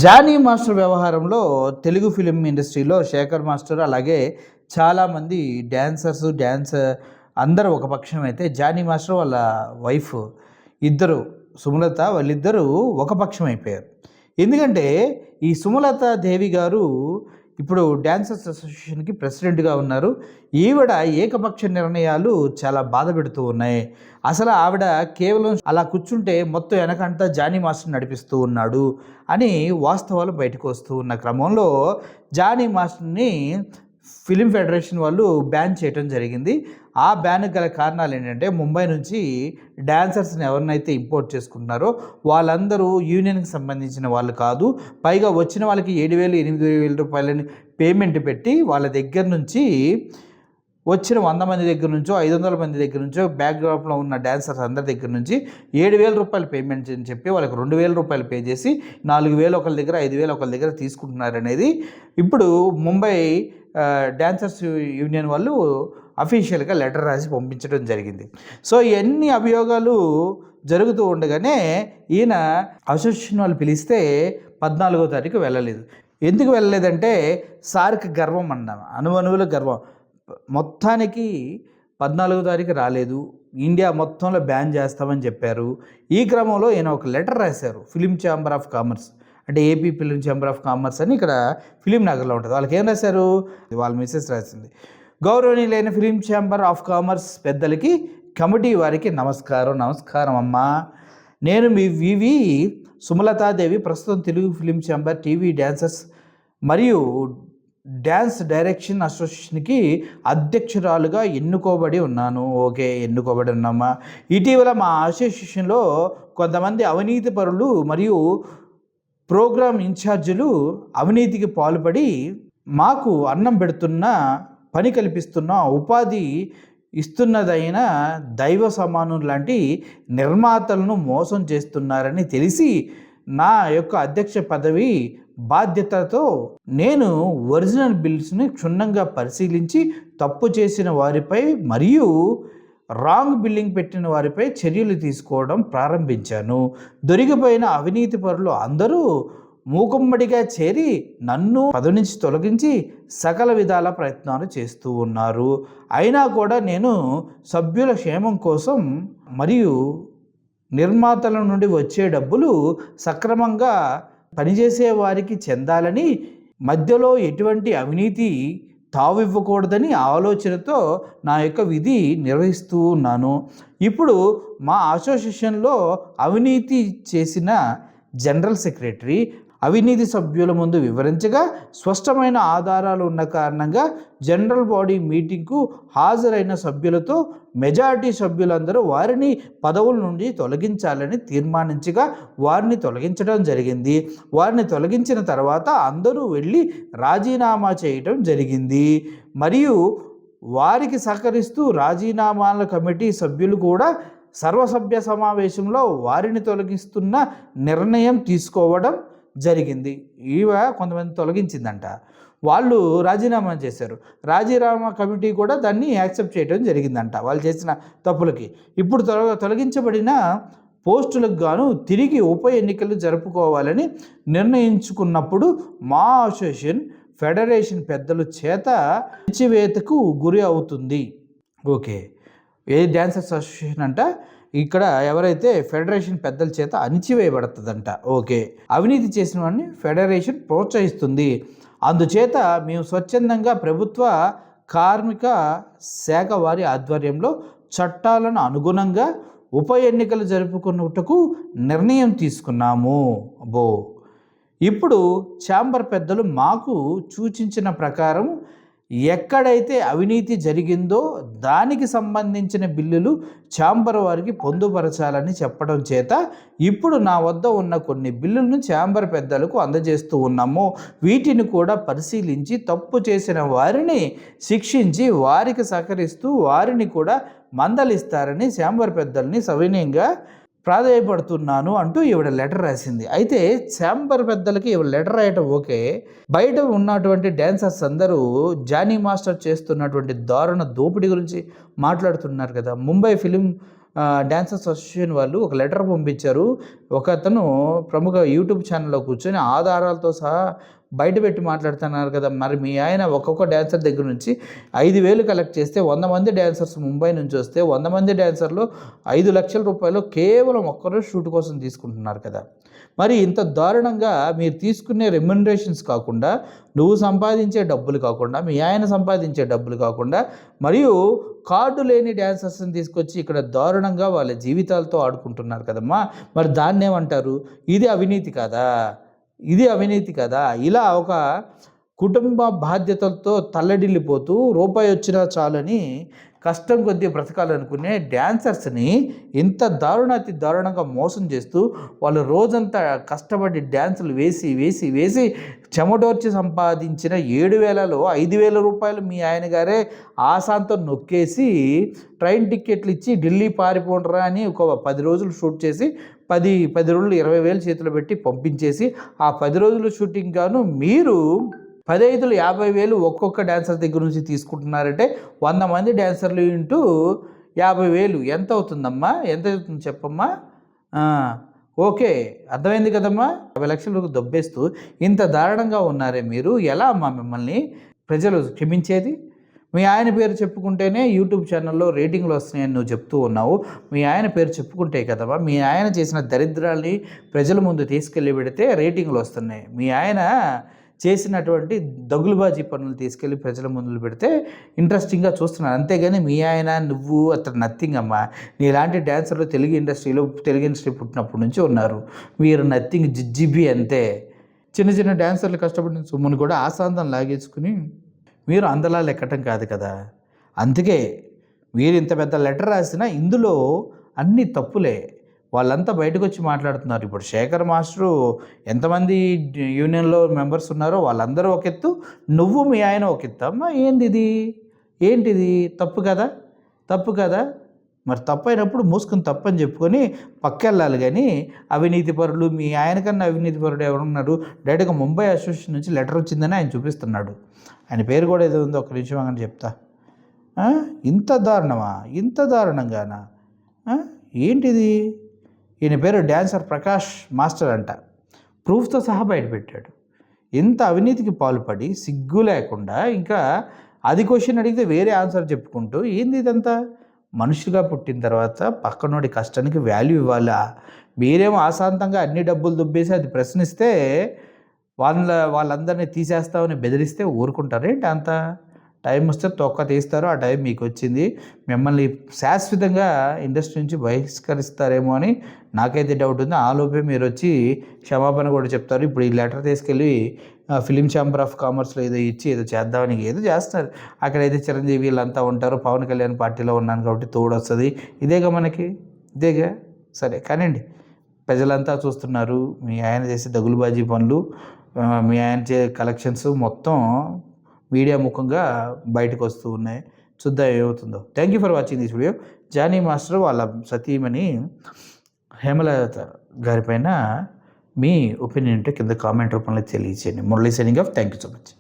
Johnny master వ్యవహారంలో Telugu film ఇండస్ట్రీలో Shekhar master అలాగే చాలామంది డ్యాన్స్ అందరూ ఒక పక్షం అయితే జానీ మాస్టర్ వాళ్ళ వైఫ్ ఇద్దరు సుమలత వాళ్ళిద్దరూ ఒక పక్షం అయిపోయారు. ఎందుకంటే ఈ సుమలత దేవి గారు ఇప్పుడు డ్యాన్సర్స్ అసోసియేషన్కి ప్రెసిడెంట్గా ఉన్నారు. ఈవిడ ఏకపక్ష నిర్ణయాలు చాలా బాధ పెడుతూ ఉన్నాయి. అసలు ఆవిడ కేవలం అలా కూర్చుంటే మొత్తం వెనకంతా జానీ మాస్టర్ నడిపిస్తూ ఉన్నాడు అని వాస్తవాలు బయటకు వస్తూ ఉన్న క్రమంలో జానీ మాస్టర్ని ఫిలిం ఫెడరేషన్ వాళ్ళు బ్యాన్ చేయడం జరిగింది. ఆ బ్యాన్ గల కారణాలు ఏంటంటే ముంబై నుంచి డ్యాన్సర్స్ని ఎవరినైతే ఇంపోర్ట్ చేసుకుంటున్నారో వాళ్ళందరూ యూనియన్కి సంబంధించిన వాళ్ళు కాదు. పైగా వచ్చిన వాళ్ళకి 7,000 8,000 రూపాయలని పేమెంట్ పెట్టి వాళ్ళ దగ్గర నుంచి వచ్చిన 100 మంది దగ్గర నుంచో 500 మంది దగ్గర నుంచో బ్యాక్డ్రాప్లో ఉన్న డ్యాన్సర్స్ అందరి దగ్గర నుంచి 7,000 రూపాయలు పేమెంట్ అని చెప్పి వాళ్ళకి 2,000 రూపాయలు పే చేసి 4,000 ఒకరి దగ్గర 5,000 ఒకరి దగ్గర తీసుకుంటున్నారు అనేది ఇప్పుడు ముంబై డ్యాన్సర్స్ యూనియన్ వాళ్ళు అఫీషియల్గా లెటర్ రాసి పంపించడం జరిగింది. సో ఇవన్నీ అభియోగాలు జరుగుతూ ఉండగానే ఈయన అసోసియేషన్ వాళ్ళు పిలిస్తే 14వ తారీఖు వెళ్ళలేదు. ఎందుకు వెళ్ళలేదంటే సార్కి గర్వం అన్నాను, అణువణువుల గర్వం. మొత్తానికి 14వ తారీఖు రాలేదు, ఇండియా మొత్తంలో బ్యాన్ చేస్తామని చెప్పారు. ఈ క్రమంలో ఈయన ఒక లెటర్ రాశారు ఫిలిం ఛాంబర్ ఆఫ్ కామర్స్, అంటే AP film chamber of commerce అని ఇక్కడ ఫిలిం నగర్లో ఉంటుంది. వాళ్ళకి ఏం రాశారు, వాళ్ళ మిసెస్ రాసింది, గౌరవనీయులైన ఫిలిం ఛాంబర్ ఆఫ్ కామర్స్ పెద్దలకి కమిటీ వారికి నమస్కారం అమ్మా. నేను మీ వివి సుమలతాదేవి ప్రస్తుతం Telugu film chamber TV dancers మరియు డ్యాన్స్ డైరెక్షన్ అసోసియేషన్కి అధ్యక్షురాలుగా ఎన్నుకోబడి ఉన్నాను. ఓకే, ఎన్నుకోబడి ఉన్నామా. ఇటీవల మా అసోసియేషన్లో కొంతమంది అవినీతి పరులు మరియు ప్రోగ్రామ్ ఇన్ఛార్జీలు అవినీతికి పాల్పడి మాకు అన్నం పెడుతున్న, పని కల్పిస్తున్న, ఉపాధి ఇస్తున్నదైన దైవ సమానం లాంటి నిర్మాతలను మోసం చేస్తున్నారని తెలిసి నా యొక్క అధ్యక్ష పదవి బాధ్యతతో నేను ఒరిజినల్ బిల్స్ని క్షుణ్ణంగా పరిశీలించి తప్పు చేసిన వారిపై మరియు రాంగ్ బిల్లింగ్ పెట్టిన వారిపై చర్యలు తీసుకోవడం ప్రారంభించాను. దొరికిపోయిన అవినీతి పరులు అందరూ మూకుమ్మడిగా చేరి నన్ను పదవి నుంచి తొలగించి సకల విధాల ప్రయత్నాలు చేస్తూ ఉన్నారు. అయినా కూడా నేను సభ్యుల క్షేమం కోసం మరియు నిర్మాతల నుండి వచ్చే డబ్బులు సక్రమంగా పనిచేసే వారికి చెందాలని, మధ్యలో ఎటువంటి అవినీతి తావివ్వకూడదని ఆలోచనతో నా యొక్క విధి నిర్వహిస్తూ ఉన్నాను. ఇప్పుడు మా అసోసియేషన్లో అవినీతి చేసిన జనరల్ సెక్రటరీ అవినీతి సభ్యుల ముందు వివరించగా స్పష్టమైన ఆధారాలు ఉన్న కారణంగా జనరల్ బాడీ మీటింగ్కు హాజరైన సభ్యులతో మెజారిటీ సభ్యులందరూ వారిని పదవుల నుండి తొలగించాలని తీర్మానించగా వారిని తొలగించడం జరిగింది. వారిని తొలగించిన తర్వాత అందరూ వెళ్ళి రాజీనామా చేయడం జరిగింది. మరియు వారికి సహకరిస్తూ రాజీనామాల కమిటీ సభ్యులు కూడా సర్వసభ్య సమావేశంలో వారిని తొలగిస్తున్న నిర్ణయం తీసుకోవడం జరిగింది. కొంతమంది తొలగించిందంట, వాళ్ళు రాజీనామా చేశారు. రాజీనామా కమిటీ కూడా దాన్ని యాక్సెప్ట్ చేయడం జరిగిందంట వాళ్ళు చేసిన తప్పులకి. ఇప్పుడు తొలగించబడిన పోస్టులకు గాను తిరిగి ఉప ఎన్నికలు జరుపుకోవాలని నిర్ణయించుకున్నప్పుడు మా అసోసియేషన్ ఫెడరేషన్ పెద్దల చేత అణచివేతకు గురి అవుతుంది. ఓకే, ఏ డ్యాన్సర్స్ అసోసియేషన్ అంట ఇక్కడ ఎవరైతే ఫెడరేషన్ పెద్దల చేత అణిచివేయబడుతుందంట. ఓకే, అవినీతి చేసిన వాడిని ఫెడరేషన్ ప్రోత్సహిస్తుంది. అందుచేత మేము స్వచ్ఛందంగా ప్రభుత్వ కార్మిక శాఖ వారి ఆధ్వర్యంలో చట్టాలను అనుగుణంగా ఉప ఎన్నికలు జరుపుకున్నట్టుకు నిర్ణయం తీసుకున్నాము. ఇప్పుడు ఛాంబర్ పెద్దలు మాకు సూచించిన ప్రకారం ఎక్కడైతే అవినీతి జరిగిందో దానికి సంబంధించిన బిల్లులు ఛాంబర్ వారికి పొందుపరచాలని చెప్పడం చేత ఇప్పుడు నా వద్ద ఉన్న కొన్ని బిల్లులను ఛాంబర్ పెద్దలకు అందజేస్తూ ఉన్నాము. వీటిని కూడా పరిశీలించి తప్పు చేసిన వారిని శిక్షించి వారికి సహకరిస్తూ వారిని కూడా మందలిస్తారని ఛాంబర్ పెద్దల్ని సవినయంగా ప్రాధాయపడుతున్నాను అంటూ ఈవిడ లెటర్ రాసింది. అయితే ఛాంబర్ పెద్దలకి ఈవిడ లెటర్ రాయటం ఓకే, బయట ఉన్నటువంటి డ్యాన్సర్స్ అందరూ జానీ మాస్టర్ చేస్తున్నటువంటి దారుణ దోపిడీ గురించి మాట్లాడుతున్నారు కదా. ముంబై ఫిలిం డాన్సర్స్ అసోసియేషన్ వాళ్ళు ఒక లెటర్ పంపించారు. ఒకతను ప్రముఖ యూట్యూబ్ ఛానల్లో కూర్చొని ఆధారాలతో సహా బయట పెట్టి మాట్లాడుతున్నారు కదా, మరి మీ ఆయన ఒక్కొక్క డాన్సర్ దగ్గర నుంచి 5,000 కలెక్ట్ చేస్తే 100 మంది డాన్సర్స్ ముంబై నుంచి వస్తే 100 మంది డాన్సర్లు 5 లక్షల రూపాయలు కేవలం ఒక్కరోజు షూట్ కోసం తీసుకుంటున్నారు కదా. మరి ఇంత దారుణంగా మీరు తీసుకునే రెమ్యునరేషన్స్ కాకుండా, నువ్వు సంపాదించే డబ్బులు కాకుండా, మీ ఆయన సంపాదించే డబ్బులు కాకుండా, మరియు కార్డు లేని డాన్సర్స్ని తీసుకొచ్చి ఇక్కడ దారుణంగా వాళ్ళ జీవితాలతో ఆడుకుంటున్నారు కదమ్మా. మరి దాన్ని ఏమంటారు? ఇది అవినీతి కాదా? ఇది అవినీతి కదా. ఇలా ఒక కుటుంబ బాధ్యతలతో తల్లడిల్లిపోతూ రూపాయి వచ్చినా చాలని కష్టం కొద్దీ బ్రతకాలనుకునే డాన్సర్స్ని ఇంత దారుణాతి దారుణంగా మోసం చేస్తూ వాళ్ళు రోజంతా కష్టపడి డ్యాన్సులు వేసి వేసి వేసి చెమటోర్చి సంపాదించిన 7,000లో 5,000 రూపాయలు మీ ఆయన గారే ఆశాంతం నొక్కేసి ట్రైన్ టిక్కెట్లు ఇచ్చి ఢిల్లీ పారిపోండ్రా అని ఒక 10 రోజులు షూట్ చేసి 10 రోజులు 20,000 చేతిలో పెట్టి పంపించేసి ఆ 10 రోజుల షూటింగ్ గాను మీరు 15 50,000 ఒక్కొక్క డాన్సర్ దగ్గర నుంచి తీసుకుంటున్నారంటే 100 మంది డాన్సర్లు ఇంటూ 50,000 ఎంత అవుతుందమ్మా? ఎంత అవుతుంది చెప్పమ్మా? ఓకే, అర్థమైంది కదమ్మా. 50 లక్షలు దొబ్బేస్తూ ఇంత దారుణంగా ఉన్నారే మీరు. ఎలా అమ్మా మిమ్మల్ని ప్రజలు క్షమించేది? మీ ఆయన పేరు చెప్పుకుంటేనే యూట్యూబ్ ఛానల్లో రేటింగ్లు వస్తున్నాయని నువ్వు చెప్తూ ఉన్నావు. మీ ఆయన పేరు చెప్పుకుంటే కదమ్మా మీ ఆయన చేసిన దరిద్రాల్ని ప్రజల ముందు తీసుకెళ్ళి పెడితే రేటింగ్లు వస్తున్నాయి. మీ ఆయన చేసినటువంటి దగులుబాజీ పనులు తీసుకెళ్ళి ప్రజల ముందు పెడితే ఇంట్రెస్టింగ్గా చూస్తున్నాను. అంతేగాని మీ ఆయన నువ్వు అతను నథింగ్ అమ్మా. నీలాంటి డాన్సర్లు తెలుగు ఇండస్ట్రీ పుట్టినప్పటి నుంచి ఉన్నారు. మీరు నథింగ్, జిబ్బి అంతే. చిన్న చిన్న డాన్సర్లు కష్టపడిన సొమ్మును కూడా ఆశాంతం లాగేసుకుని మీరు అందలాలు ఎక్కటం కాదు కదా. అందుకే మీరు ఇంత పెద్ద లెటర్ రాసినా ఇందులో అన్ని తప్పులే. వాళ్ళంతా బయటకు వచ్చి మాట్లాడుతున్నారు. ఇప్పుడు శేఖర్ మాస్టరు ఎంతమంది యూనియన్లో మెంబర్స్ ఉన్నారో వాళ్ళందరూ ఒక ఎత్తు, నువ్వు మీ ఆయన ఒక ఎత్తు. అమ్మా ఏంటిది తప్పు కదా, తప్పు కదా. మరి తప్పు అయినప్పుడు మూసుకుని తప్పని చెప్పుకొని పక్కెళ్ళాలి. కానీ అవినీతి పరులు, మీ ఆయన కన్నా అవినీతి పరుడు ఎవరున్నారు? డైరెక్ట్గా ముంబై అసోసియేషన్ నుంచి లెటర్ వచ్చిందని ఆయన చూపిస్తున్నాడు. ఆయన పేరు కూడా ఏదో ఉందో, ఒక నిమిషం అని చెప్తా. ఇంత దారుణమా? ఇంత దారుణంగానా? ఏంటిది? ఈయన పేరు డాన్సర్ ప్రకాష్ మాస్టర్ అంట. ప్రూఫ్తో సహా బయటపెట్టాడు. ఇంత అవినీతికి పాల్పడి సిగ్గు లేకుండా ఇంకా అది క్వశ్చన్ అడిగితే వేరే ఆన్సర్ చెప్పుకుంటూ ఏంది ఇదంతా? మనుషులుగా పుట్టిన తర్వాత పక్కనోడి కష్టానికి వాల్యూ ఇవ్వాలా? మీరేమో ఆశాంతంగా అన్ని డబ్బులు దుబ్బేసి అది ప్రశ్నిస్తే వాళ్ళందరినీ తీసేస్తామని బెదిరిస్తే ఊరుకుంటారేంటి? అంత టైం వస్తే తొక్క తీస్తారు. ఆ టైం మీకు వచ్చింది. మిమ్మల్ని శాశ్వతంగా ఇండస్ట్రీ నుంచి బహిష్కరిస్తారేమో అని నాకైతే డౌట్ ఉంది. ఆలోపే మీరు వచ్చి క్షమాపణ కూడా చెప్తారు. ఇప్పుడు ఈ లెటర్ తీసుకెళ్ళి ఫిలిం ఛాంబర్ ఆఫ్ కామర్స్లో ఏదో ఇచ్చి ఏదో చేద్దామని ఏదో చేస్తున్నారు. అక్కడైతే చిరంజీవి వీళ్ళంతా ఉంటారు. పవన్ కళ్యాణ్ పార్టీలో ఉన్నాను కాబట్టి తోడు వస్తుంది. ఇదేగా మనకి, ఇదేగా. సరే కానివ్వండి, ప్రజలంతా చూస్తున్నారు మీ ఆయన చేసే దగులుబాజీ పనులు, మీ ఆయన కలెక్షన్స్ మొత్తం మీడియా ముఖంగా బయటకు వస్తూ ఉన్నాయి. చూద్దాం ఏమవుతుందో. Thank you for watching this video. Jani master వాళ్ళ సతీమణి హేమలత గారిపైన మీ ఒపీనియన్ ఉంటే కింద కామెంట్ రూపంలో తెలియచేయండి. Murali signing off. Thank you so much.